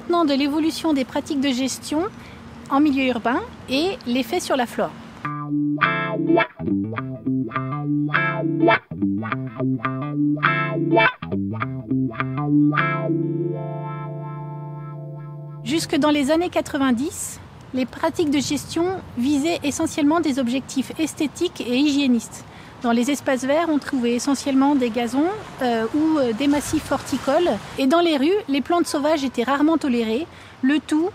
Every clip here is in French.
maintenant de l'évolution des pratiques de gestion en milieu urbain et l'effet sur la flore. Jusque dans les années 90, les pratiques de gestion visaient essentiellement des objectifs esthétiques et hygiénistes. Dans les espaces verts, on trouvait essentiellement des gazons ou des massifs horticoles. Et dans les rues, les plantes sauvages étaient rarement tolérées, le tout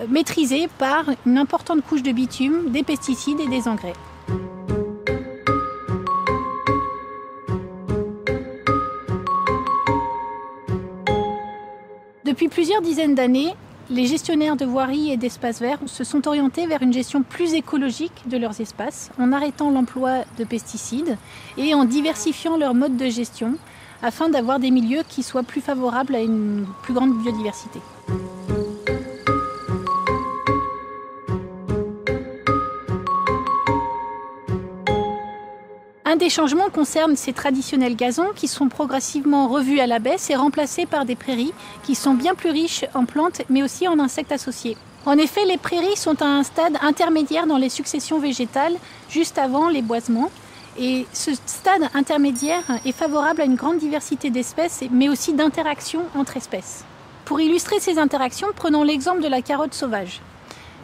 maîtrisé par une importante couche de bitume, des pesticides et des engrais. Depuis plusieurs dizaines d'années, les gestionnaires de voiries et d'espaces verts se sont orientés vers une gestion plus écologique de leurs espaces, en arrêtant l'emploi de pesticides et en diversifiant leur mode de gestion, afin d'avoir des milieux qui soient plus favorables à une plus grande biodiversité. Un des changements concerne ces traditionnels gazons qui sont progressivement revus à la baisse et remplacés par des prairies qui sont bien plus riches en plantes mais aussi en insectes associés. En effet, les prairies sont à un stade intermédiaire dans les successions végétales, juste avant les boisements. Et ce stade intermédiaire est favorable à une grande diversité d'espèces mais aussi d'interactions entre espèces. Pour illustrer ces interactions, prenons l'exemple de la carotte sauvage.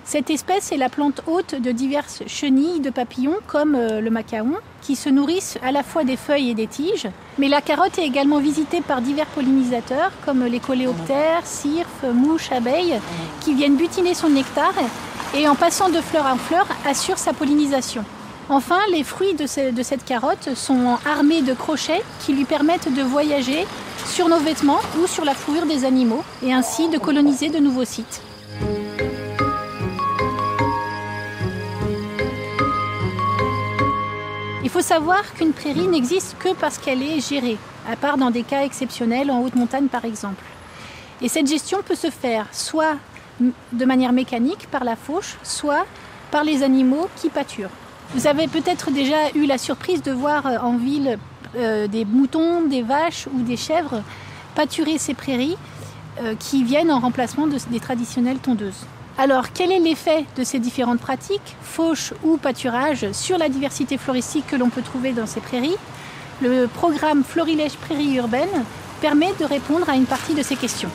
Cette espèce est la plante hôte de diverses chenilles de papillons comme le macaon qui se nourrissent à la fois des feuilles et des tiges. Mais la carotte est également visitée par divers pollinisateurs comme les coléoptères, cirphes, mouches, abeilles qui viennent butiner son nectar et en passant de fleur en fleur assurent sa pollinisation. Enfin, les fruits de cette carotte sont armés de crochets qui lui permettent de voyager sur nos vêtements ou sur la fourrure des animaux et ainsi de coloniser de nouveaux sites. Il faut savoir qu'une prairie n'existe que parce qu'elle est gérée, à part dans des cas exceptionnels en haute montagne par exemple. Et cette gestion peut se faire soit de manière mécanique par la fauche, soit par les animaux qui pâturent. Vous avez peut-être déjà eu la surprise de voir en ville des moutons, des vaches ou des chèvres pâturer ces prairies qui viennent en remplacement des traditionnelles tondeuses. Alors, quel est l'effet de ces différentes pratiques, fauche ou pâturage, sur la diversité floristique que l'on peut trouver dans ces prairies? Le programme Florilège Prairies Urbaines permet de répondre à une partie de ces questions.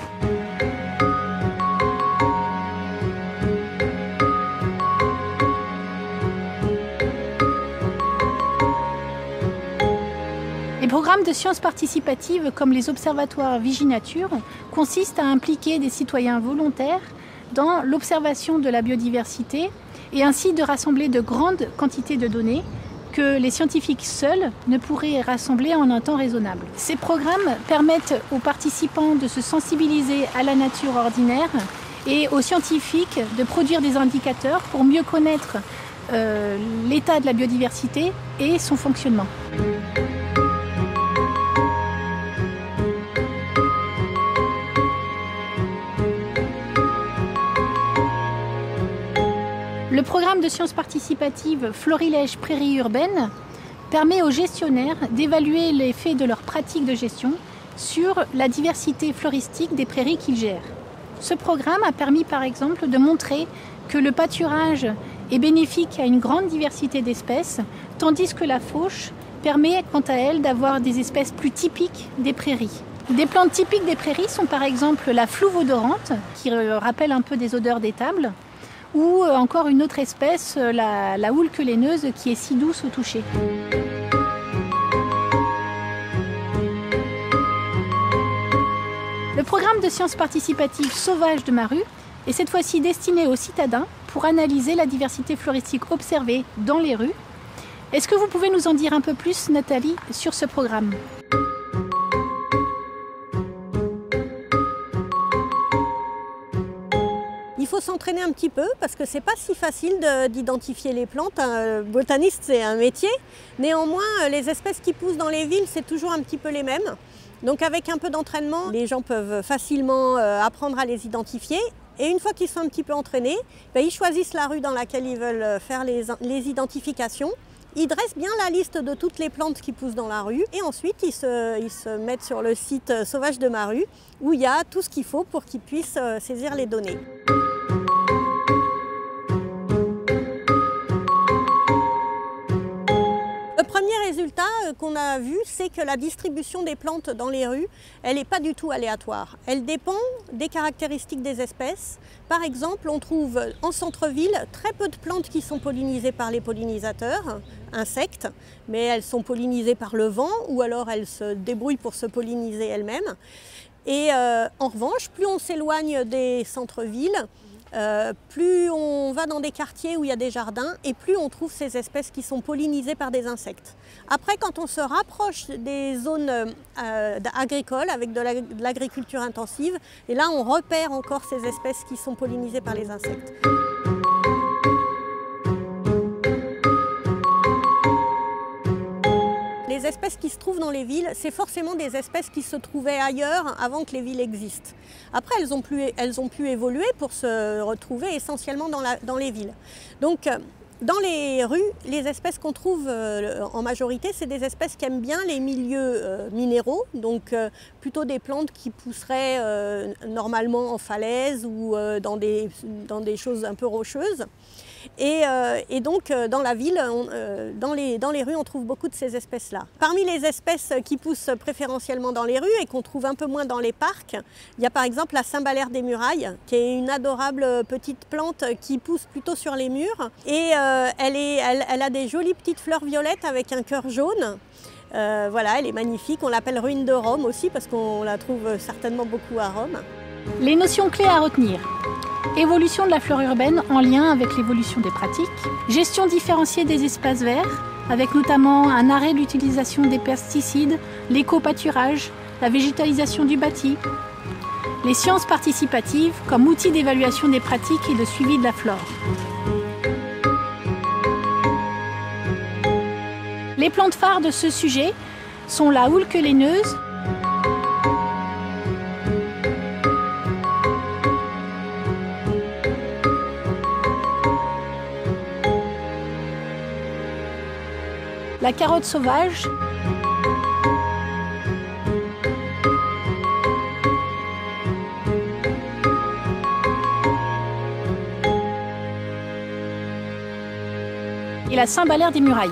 Les programmes de sciences participatives comme les observatoires Viginature consistent à impliquer des citoyens volontaires dans l'observation de la biodiversité et ainsi de rassembler de grandes quantités de données que les scientifiques seuls ne pourraient rassembler en un temps raisonnable. Ces programmes permettent aux participants de se sensibiliser à la nature ordinaire et aux scientifiques de produire des indicateurs pour mieux connaître l'état de la biodiversité et son fonctionnement. Le programme de sciences participatives Florilège Prairies Urbaines permet aux gestionnaires d'évaluer l'effet de leurs pratiques de gestion sur la diversité floristique des prairies qu'ils gèrent. Ce programme a permis par exemple de montrer que le pâturage est bénéfique à une grande diversité d'espèces, tandis que la fauche permet quant à elle d'avoir des espèces plus typiques des prairies. Des plantes typiques des prairies sont par exemple la flouve odorante, qui rappelle un peu des odeurs d'étable, ou encore une autre espèce, la houle queulaineuse, qui est si douce au toucher. Le programme de sciences participatives Sauvage de ma rue est cette fois-ci destiné aux citadins pour analyser la diversité floristique observée dans les rues. Est-ce que vous pouvez nous en dire un peu plus, Nathalie, sur ce programme ? Il faut s'entraîner un petit peu parce que c'est pas si facile d'identifier les plantes. Botaniste, c'est un métier. Néanmoins, les espèces qui poussent dans les villes, c'est toujours un petit peu les mêmes. Donc avec un peu d'entraînement, les gens peuvent facilement apprendre à les identifier. Et une fois qu'ils sont un petit peu entraînés, ils choisissent la rue dans laquelle ils veulent faire les identifications. Ils dressent bien la liste de toutes les plantes qui poussent dans la rue et ensuite ils se mettent sur le site Sauvage de ma rue où il y a tout ce qu'il faut pour qu'ils puissent saisir les données. Le premier résultat qu'on a vu, c'est que la distribution des plantes dans les rues, elle n'est pas du tout aléatoire. Elle dépend des caractéristiques des espèces. Par exemple, on trouve en centre-ville très peu de plantes qui sont pollinisées par les pollinisateurs, insectes, mais elles sont pollinisées par le vent ou alors elles se débrouillent pour se polliniser elles-mêmes. Et en revanche, plus on s'éloigne des centres-villes, plus on va dans des quartiers où il y a des jardins et plus on trouve ces espèces qui sont pollinisées par des insectes. Après, quand on se rapproche des zones agricoles avec de l'agriculture intensive, et là on repère encore ces espèces qui sont pollinisées par les insectes. Les espèces qui se trouvent dans les villes, c'est forcément des espèces qui se trouvaient ailleurs avant que les villes existent. Après, elles ont pu évoluer pour se retrouver essentiellement dans les villes. Donc, dans les rues, les espèces qu'on trouve en majorité, c'est des espèces qui aiment bien les milieux minéraux, donc plutôt des plantes qui pousseraient normalement en falaise ou dans des choses un peu rocheuses. Et donc dans la ville, dans les rues, on trouve beaucoup de ces espèces-là. Parmi les espèces qui poussent préférentiellement dans les rues et qu'on trouve un peu moins dans les parcs, il y a par exemple la Cymbalaire des murailles, qui est une adorable petite plante qui pousse plutôt sur les murs. Et elle a des jolies petites fleurs violettes avec un cœur jaune. Voilà, elle est magnifique. On l'appelle ruine de Rome aussi parce qu'on la trouve certainement beaucoup à Rome. Les notions clés à retenir. Évolution de la flore urbaine en lien avec l'évolution des pratiques. Gestion différenciée des espaces verts, avec notamment un arrêt de l'utilisation des pesticides, l'éco-pâturage, la végétalisation du bâti. Les sciences participatives comme outil d'évaluation des pratiques et de suivi de la flore. Les plantes phares de ce sujet sont la houlque laineuse, la carotte sauvage, et la Cymbalaire des murailles.